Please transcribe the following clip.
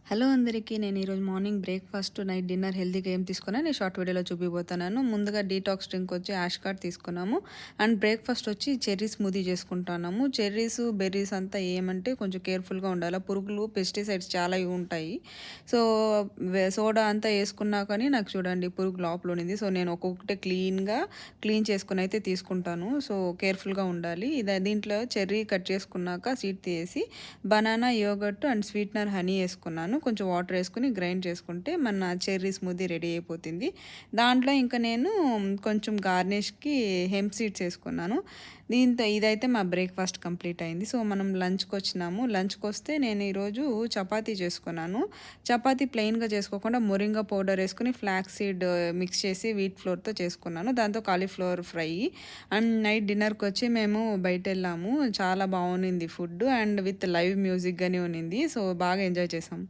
Hello అందరికీ. నేను ఈరోజు మార్నింగ్ బ్రేక్‌ఫాస్ట్, నైట్ డిన్నర్ హెల్తీగా ఏం తీసుకున్నా నేను షార్ట్ వీడియోలో చూపిపోతున్నాను. ముందుగా డీటాక్స్ డ్రింక్ వచ్చి యాష్ కార్డ్ తీసుకున్నాము. అండ్ బ్రేక్‌ఫాస్ట్ వచ్చి చెర్రీ స్మూదీ చేసుకుంటున్నాము. చెర్రీస్, బెర్రీస్ అంతా ఏమంటే కొంచెం కేర్‌ఫుల్‌గా ఉండాలా. పురుగులు, పెస్టిసైడ్స్ చాలా ఉంటాయి. సో, సోడా అంతా ఏసుకున్నా కానీ నాకు చూడండి పురుగు లోపల ఉండింది. సో, నేను ఒక్కొక్కటి క్లీన్ చేసుకొని అయితే తీసుకుంటాను. సో, కేర్‌ఫుల్‌గా ఉండాలి. దీంట్లో చెర్రీ కట్ చేసుకున్నాక సీడ్ తీసేసి banana, yogurt and sweetener, honey ఏసుకున్నాను. కొంచెం వాటర్ ఏసుకొని గ్రైండ్ చేసుకుంటే మన చెర్రీ స్మూదీ రెడీ అయిపోతుంది. దాంట్లో ఇంకా నేను కొంచెం గార్నిష్‌కి హెంప్ సీడ్స్ ఏసుకున్నాను. ఇదైతే మా బ్రేక్‌ఫాస్ట్ కంప్లీట్ అయింది. సో, మనం లంచ్‌కొచ్చినాము. లంచ్‌కొస్తే నేను ఈరోజు చపాతీ చేసుకున్నాను. చపాతీ ప్లెయిన్‌గా చేసుకోకుండా మొరింగా పౌడర్ ఏసుకొని ఫ్లాక్స్ సీడ్ మిక్స్ చేసి వీట్ ఫ్లోర్‌తో చేసుకున్నాను. దాంతో కాలీఫ్లవర్ ఫ్రై. అండ్ నైట్ డిన్నర్‌కొచ్చి మేము బయటెళ్ళాము. చాలా బావున్నింది food and with live music గాని ఉన్నింది. సో, బాగా ఎంజాయ్ చేసాం.